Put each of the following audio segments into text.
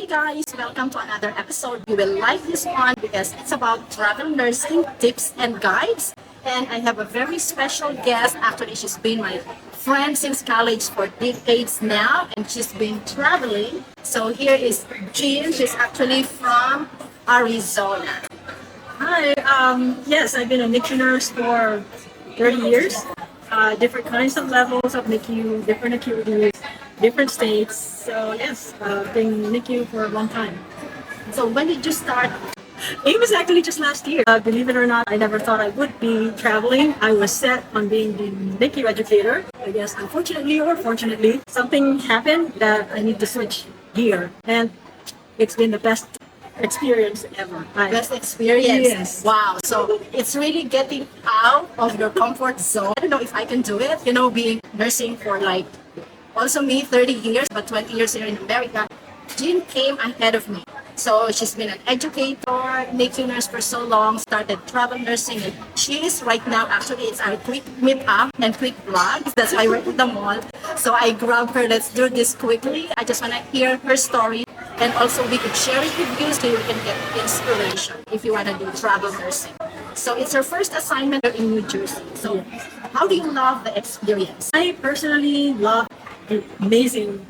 Hey guys, welcome to another episode. You will like this one because it's about travel nursing tips and guides. And I have a very special guest. Actually, she's been my friend since college for decades now, and she's been traveling. So here is Jean. She's actually from Arizona. Hi, yes, I've been a NICU nurse for 30 years. Different kinds of levels of NICU, different acuities, different states. So yes, been NICU for a long time. So when did you start? It was actually just last year. Believe it or not, I never thought I would be traveling. I was set on being the NICU educator. I guess unfortunately or fortunately, something happened that I need to switch gear. And it's been the best experience ever. Best experience. Yes. Wow. So it's really getting out of your comfort zone. I don't know if I can do it. Being nursing for like also me 30 years, but 20 years here in America. Jean came ahead of me. So she's been an educator, NICU nurse for so long, started travel nursing, and she is right now, actually, it's our quick meet up and quick vlog. That's why we're at the mall. So I grabbed her, let's do this quickly. I just want to hear her story, and also we could share it with you so you can get inspiration if you want to do travel nursing. So it's her first assignment in New Jersey. So how do you love the experience? I personally love the amazing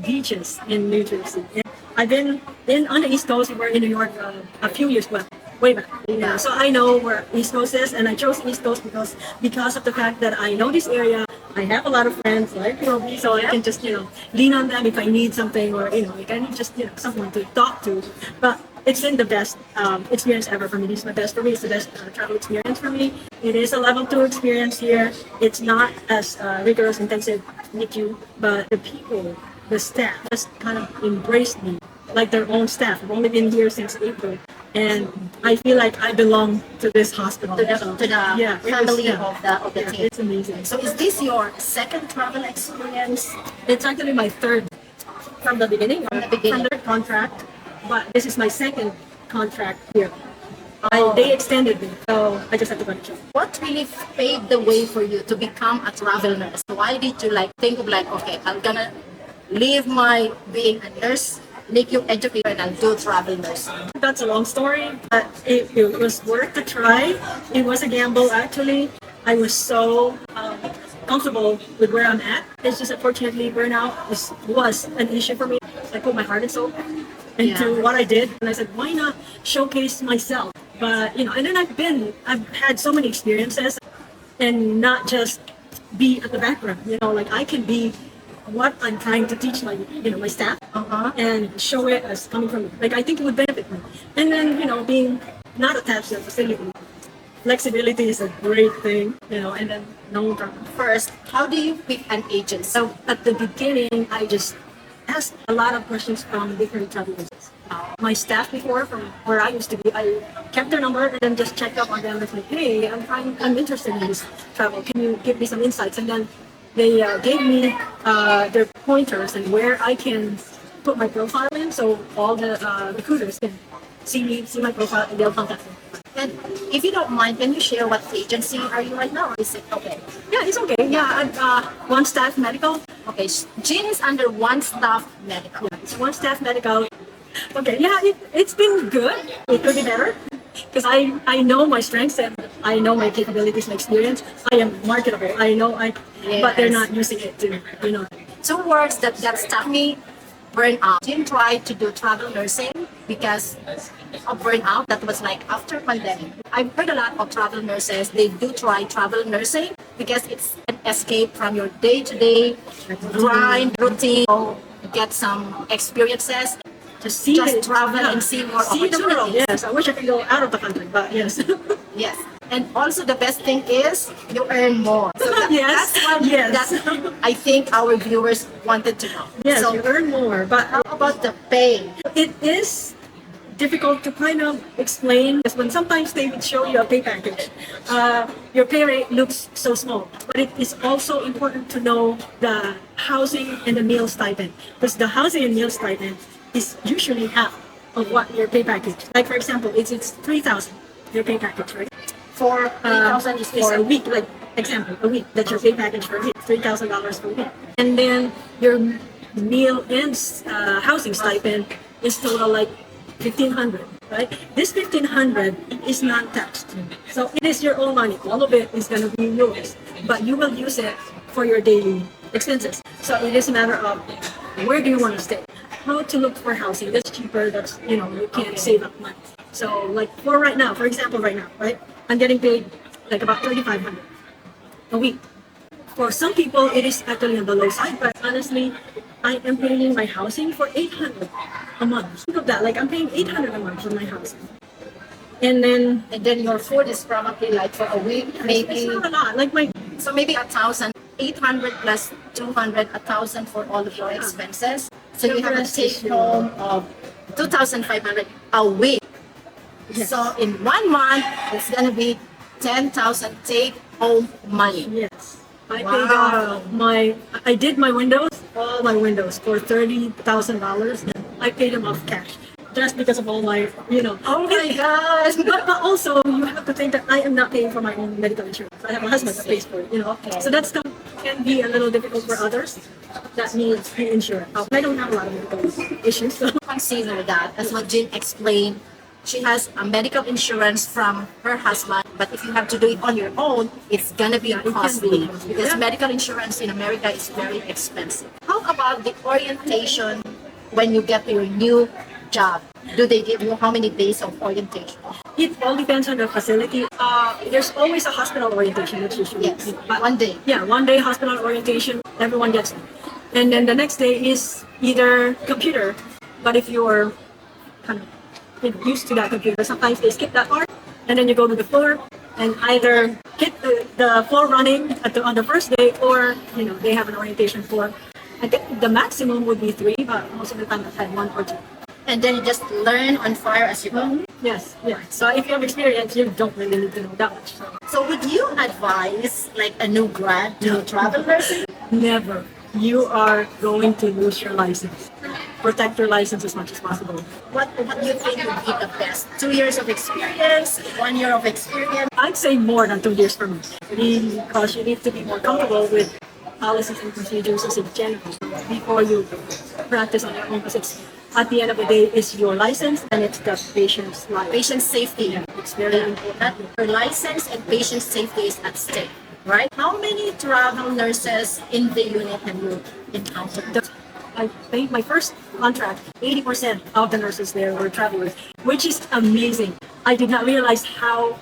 beaches in New Jersey. And I've been on the East Coast. We were in New York a few years back, way back. Yeah, so I know where East Coast is, and I chose East Coast because of the fact that I know this area. I have a lot of friends like Robie, so I can just lean on them if I need something, or if I need just someone to talk to. But it's been the best experience ever for me. It's the best for me. It's the best travel experience for me. It is a level 2 experience here. It's not as rigorous, intensive NICU, but the people, the staff just kind of embraced me like their own staff. I've only been here since April, and I feel like I belong to this hospital. To the family of the team. It's amazing. So is this your second travel experience? It's actually my third from the beginning, beginning. from the contract, but this is my second contract here. Oh. They extended me, so I just had to finish it. What really paved the way for you to become a travel nurse? Why did you think of okay, I'm gonna leave my being a nurse, NICU educator, and I'll do travel nursing? That's a long story, but it was worth the try. It was a gamble, actually. I was so comfortable with where I'm at. It's just unfortunately burnout was an issue for me. I put my heart and soul into what I did, and I said, why not showcase myself? But and then I've had so many experiences, and not just be at the background. Like I can be what I'm trying to teach my my staff, and show it as coming from me. Like I think it would benefit me. And then being not attached to the facility, flexibility is a great thing. And then no problem. First, how do you pick an agency? So at the beginning, I just asked a lot of questions from different travel agencies. My staff before, from where I used to be, I kept their number and then just checked up on them and said, hey, I'm interested in this travel. Can you give me some insights? And then they gave me their pointers and where I can put my profile in, so all the recruiters can see my profile and they'll contact me. And if you don't mind, can you share what agency are you right now? Or is it okay? Yeah, it's okay. Yeah, I'm One Staff Medical. Okay, Jean is under One Staff Medical. Yeah, it's One Staff Medical. Okay, yeah, it's been good. It could be better because I know my strengths and I know my capabilities, my experience. I am marketable. I know but they're not using it to, 2 words that stuck me: burnout. Jean tried to do travel nursing because of burnout. That was like after pandemic. I've heard a lot of travel nurses. They do try travel nursing because it's an escape from your day-to-day grind routine. Get some experiences. Just travel and see more see the world. opportunities. Yes, I wish I could go out of the country, but yes. Yes. And also the best thing is you earn more. So Yes, that's what yes. I think our viewers wanted to know. Yes, So you earn more, but how about the pay? it is difficult to kind of explain because when sometimes they would show you a pay package, your pay rate looks so small. But it is also important to know the housing and the meal stipend, because the housing and meal stipend is usually half of what your pay package. Like for example, it's $3,000 your pay package, right? For 3,000 is For a week, like example, a week. That's your pay package for a week, $3,000 per week. And then your meal and housing stipend is total like 1,500, right? This 1,500 is non-taxed. So it is your own money. All of it is going to be yours, but you will use it for your daily expenses. So it is a matter of where do you want to stay, how to look for housing that's cheaper, that's, you know, you can save up money. So like for right now, for example, right now, right, I'm getting paid like about 3,500 a week. For some people, it is actually on the low side, but honestly, I am paying my housing for 800 a month. Think of that, like I'm paying 800 a month for my housing. And then your food is probably like for a week, it's maybe. not a lot. Like my So maybe 1,800 plus 200, 1,000 for all of your expenses. So you have a take home of 2,500 a week. Yes. So in 1 month, it's gonna be 10,000 take home money. yes, I Wow. paid I did my windows, all my windows for $30,000. I paid them off cash just because of all my, you know. Oh my gosh! But also, you have to think that I am not paying for my own medical insurance. I have a husband that pays for it, you know. Okay. So that's still can be a little difficult for others that needs the insurance. I don't have a lot of medical issues, so Consider that, as what Jean explained, she has a medical insurance from her husband, but if you have to do it on your own, it's gonna be can be costly costly. because Yeah. medical insurance in America is very expensive. How about the orientation when you get your new job? Do they give you how many days of orientation? it all depends on the facility. There's always a hospital orientation, which usually Yes, 1 day. yeah, 1 day hospital orientation, everyone gets it. And then the next day is either computer, but if you're kind of used to that computer, sometimes they skip that part, and then you go to the floor and either hit the floor running on the first day, or you know they have an orientation floor. I think the maximum would be 3, but most of the time I've had 1 or 2. And then you just learn on fire as you go. Yes, yeah. So if you have experience, you don't really need to know that much. So. So would you advise like a new grad to travel nursing? Never. You are going to lose your license. Protect your license as much as possible. What do you think would be the best? 2 years of experience, 1 year of experience? I'd say more than 2 years for me. Because you need to be more comfortable with policies and procedures as a general before you practice on your own. Because it's, at the end of the day, it's your license and it's the patient's life. Patient safety. It's very important. Your license and patient safety is at stake, right? How many travel nurses in the unit have you encountered? I think my first contract, 80% of the nurses there were travelers, which is amazing. I did not realize how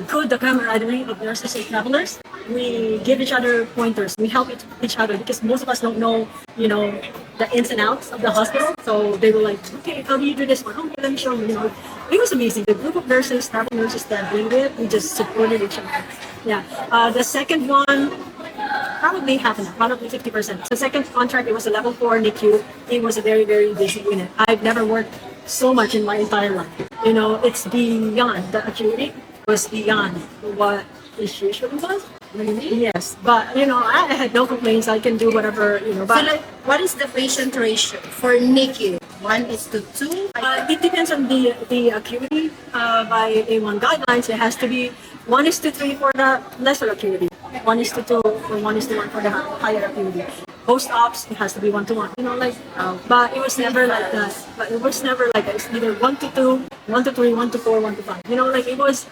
good the camaraderie of nurses and travelers. We give each other pointers. We help each other because most of us don't know, you know, the ins and outs of the hospital. So they were like, okay, how do you do this one? Okay, let me show you. You know, it was amazing. The group of nurses, travel nurses that I've been with, we just supported each other. Yeah. The second one, probably half and half, probably 50%. The second contract, it was a level 4 NICU. It was a very, very busy unit. I've never worked so much in my entire life. You know, it's beyond the acuity. It was beyond what it usually was. Really? Yes, but you know, I had no complaints. I can do whatever, you know. So But like, what is the patient ratio for NICU? 1:2? it depends on the acuity. By A1 guidelines, it has to be 1:3 for the lesser acuity, 1:2 or 1:1 for the higher acuity. Post ops, it has to be 1:1. You know, like, but it was never like that. But it was never like that. It's either 1:2, 1:3, 1:4, 1:5. You know, like it was.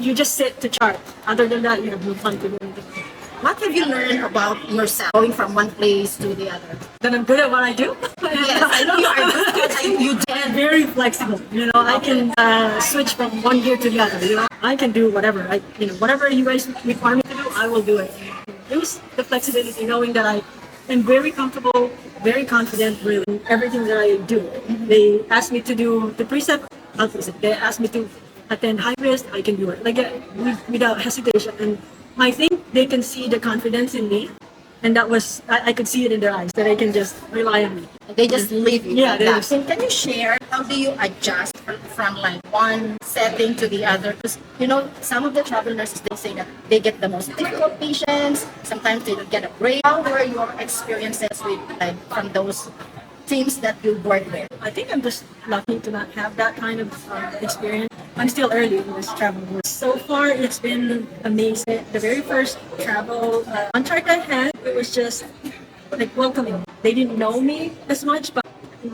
You just sit to chart. Other than that, you have no time to do anything. What have you learned about yourself going from one place to the other? That I'm good at what I do. Yes, I know you are good. You And very flexible. You know, I can switch from one gear to the other. You know, I can do whatever. Whatever you guys require me to do, I will do it. It was the flexibility, knowing that I am very comfortable, very confident, really, in everything that I do. They ask me to do the precept, I'll precept. They ask me to attend high risk, I can do it. Like without hesitation. And I think they can see the confidence in me. And that was, I could see it in their eyes, that I can just rely on me. They just leave you. Yeah, like they that. just- So can you share how do you adjust from like one setting to the other? Because you know, some of the travel nurses, they say that they get the most difficult patients. Sometimes they don't get a break. How were your experiences with like from those teams that you work with? I think I'm just lucky to not have that kind of experience. I'm still early in this travel world. So far, it's been amazing. The very first travel contract I had, it was just like welcoming. they didn't know me as much, but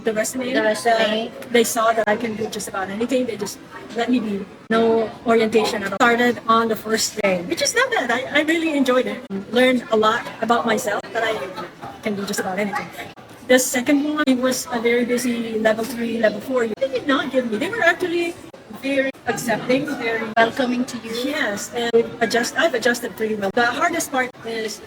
the resume, The resume. they saw that I can do just about anything. They just let me be. No orientation at all. Started on the first day, which is not bad. I really enjoyed it. Learned a lot about myself that I can do just about anything. The second one, it was a very busy level 3, level 4. They did not give me. They were actually very accepting, very Welcoming to you. yes, and I've adjusted pretty well. The hardest part is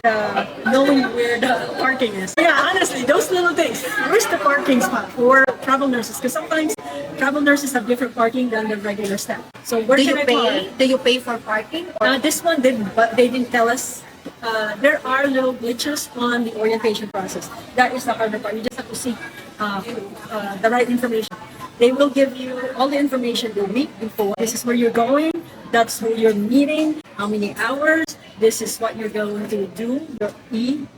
knowing where the parking is. Yeah, honestly, those little things. Where's the parking spot for travel nurses? Because sometimes travel nurses have different parking than the regular staff. So where Do can you I pay? park? Do you pay for parking? Or This one didn't, but they didn't tell us. There are little glitches on the orientation process. That is the harder part. You just have to seek the right information. They will give you all the information the week before. This is where you're going. That's who you're meeting. How many hours? This is what you're going to do. Your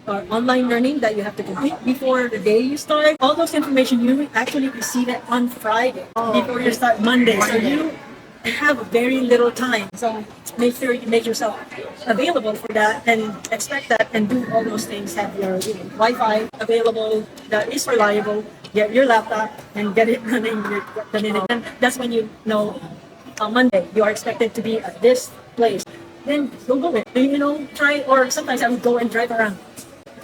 or online learning that you have to complete before the day you start. All those information you will actually receive it on Friday before you start Monday. So you have very little time. So make sure you make yourself available for that and expect that and do all those things. Have your Wi-Fi available that is reliable. Get your laptop and get it running. And that's when you know on Monday you are expected to be at this place. Then Google it. Try, or sometimes I would go and drive around.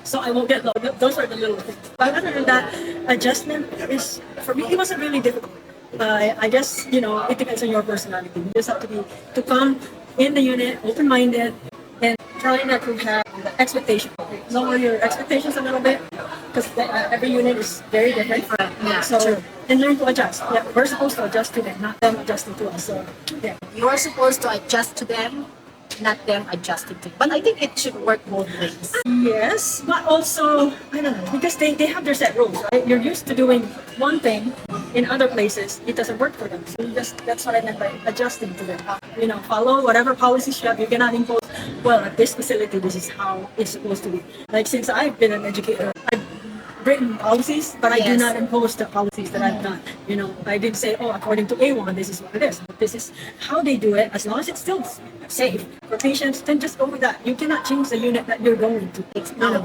So I won't get lost. Those are the little things. But other than that, adjustment is, for me, it wasn't really difficult. I guess, it depends on your personality. You just have to come in the unit, open-minded, and try not to have the expectation. Lower your expectations a little bit, because every unit is very different. Yeah, so, true. and learn to adjust. Yeah, we're supposed to adjust to them, not them adjusting to us. So, yeah. you're supposed to adjust to them, not them adjusting to you. But I think it should work both ways. Yes, but also, I don't know, because they have their set rules, right? You're used to doing one thing in other places, it doesn't work for them. So that's what I meant by adjusting to them. Follow whatever policies you have. You cannot impose, well, at this facility, this is how it's supposed to be. Like, since I've been an educator, I've written policies, but I do Yes. not impose the policies that I've done. I didn't say, oh, according to A1, this is what it is. This is how they do it. As long as it's still safe for patients, then just go with that. You cannot change the unit that you're going to.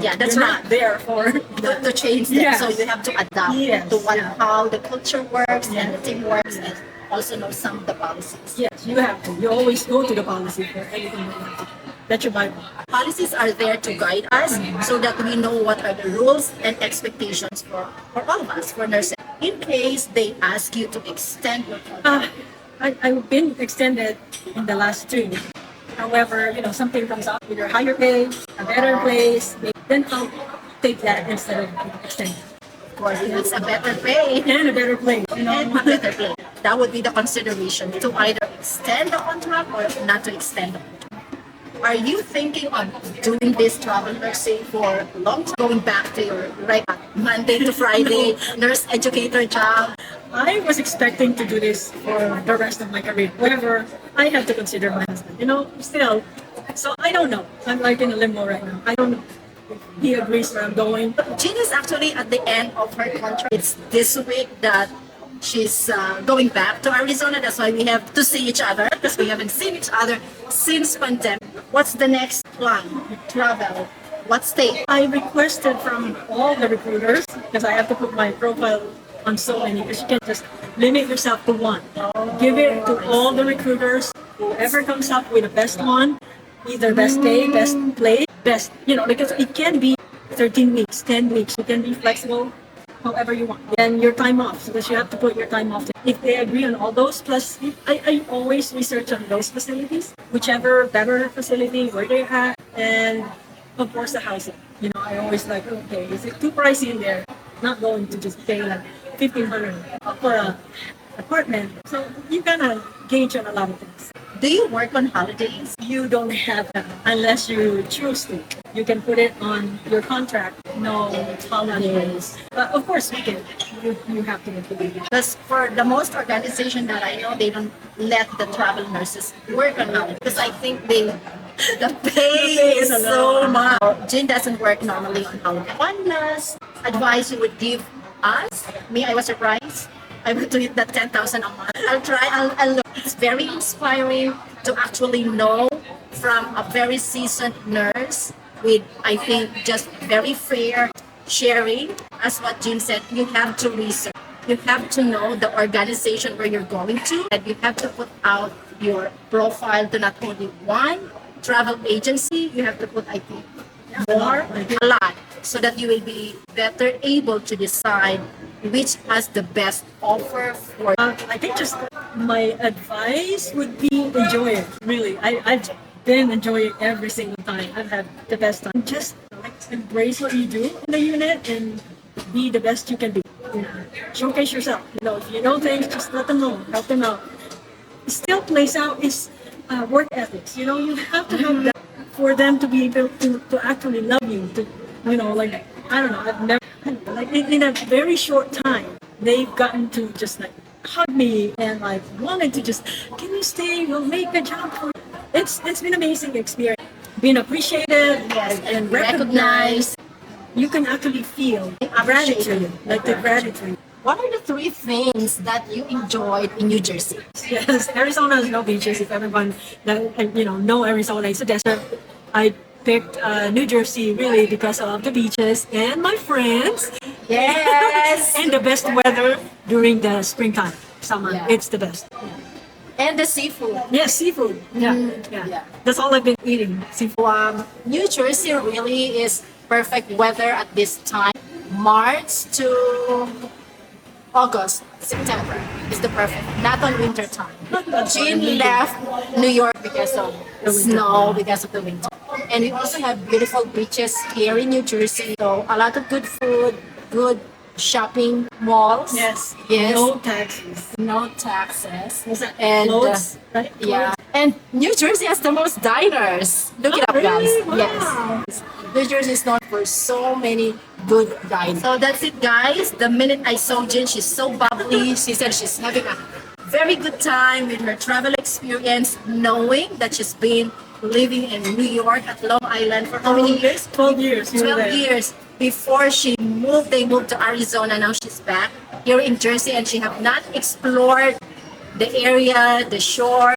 Yeah, that's you're right. not there for To change them, Yes. so you have to adapt Yes, to yeah. how the culture works and the team works, and also know some of the policies. Yes, you have to. You always go to the policy for anything that you have to do. That's your Bible. Policies are there to guide us so that we know what are the rules and expectations for all of us, for nurses. In case they ask you to extend your contract, I've been extended in the last 2. However, something comes up, either higher pay, a better place, then I'll take that instead of extending. of course, if it's a better pay And a better place, and a better pay, that would be the consideration to either extend the contract or not to extend the contract. Are you thinking of doing this travel nursing for a long time? Going back to your Monday to Friday nurse educator job? I was expecting to do this for the rest of my career. However, I have to consider my husband. Still. So I don't know. I'm like in a limbo right now. I don't know if he agrees where I'm going. Jean is actually at the end of her contract. It's this week that she's going back to Arizona. That's why we have to see each other, because we haven't seen each other since pandemic. What's the next plan? Travel. What state? I requested from all the recruiters, because I have to put my profile on so many, because you can't just limit yourself to one. Give it to all the recruiters. Whoever comes up with the best one, either best pay, best place, best, because it can be 13 weeks, 10 weeks. You can be flexible however you want. And your time off, because you have to put your time off. If they agree on all those, plus I always research on those facilities, whichever better facility, where they're at, and of course the housing. I always like, okay, is it too pricey in there? Not going to just pay like $1,500 for an apartment. So you gotta gauge on a lot of things. Do you work on holidays? You don't have that unless you choose to. You can put it on your contract. No holidays. But of course, weekend. You have to include it. Because for the most organization that I know, they don't let the travel nurses work on holidays. Because I think the pay is so much. Jane doesn't work normally on holidays. One last advice you would give us? Me, I was surprised. I want to hit that 10,000 a month. I'll try. I'll look. It's very inspiring to actually know from a very seasoned nurse with, I think, just very fair sharing, as what Jim said, you have to research. You have to know the organization where you're going to, and you have to put out your profile to not only one travel agency, you have to put, I think, more, a lot, so that you will be better able to decide which has the best offer for. I think just my advice would be enjoy it. Really, I've been enjoying every single time. I've had the best time. Just like embrace what you do in the unit and be the best you can be. You know, showcase yourself. You know, if you know things, just let them know. Help them out. Still plays out is work ethics. You know, you have to have that for them to be able to actually love you. To, you know, like I don't know. I've never like in a very short time they've gotten to just like hug me and like wanted to just can you stay? We'll make a job for you. It's been an amazing experience. Being appreciated and recognized. You can actually feel gratitude, like the gratitude. What are the three things that you enjoyed in New Jersey? Yes, Arizona has no beaches. If everyone that know Arizona is a desert, I picked New Jersey really because of the beaches and my friends. Yes. And the best weather during the springtime, summer. Yeah. It's the best. And the seafood. Yes, seafood. Yeah. That's all I've been eating. Seafood. New Jersey really is perfect weather at this time. March to August, September is the perfect, not on winter time. Jean left New York because of snow, because of the winter. And we also have beautiful beaches here in New Jersey. So a lot of good food, good shopping malls. Yes. Yes. No taxes. No taxes. Was that And clothes? Right? yeah. And New Jersey has the most diners. Look it up, guys. Really? Wow. Yes. New Jersey is known for so many good diners. So that's it, guys. The minute I saw Jen, she's so bubbly. She said she's having a very good time with her travel experience, knowing that she's been living in New York at Long Island for how many years? 12 years. 12 years. Before she moved, they moved to Arizona. Now she's back here in Jersey, and she have not explored the area, the shore.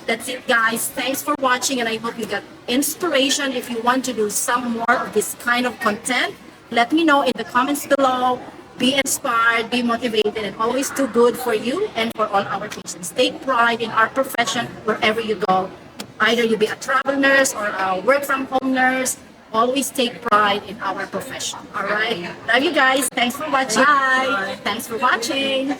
That's it, guys. Thanks for watching, and I hope you got inspiration. If you want to do some more of this kind of content, let me know in the comments below. Be inspired, be motivated, and always do good for you and for all our patients. Take pride in our profession wherever you go. Either you be a travel nurse or a work from home nurse. Always take pride in our profession. All right. Love you guys. Thanks for watching. Bye. Thanks for watching.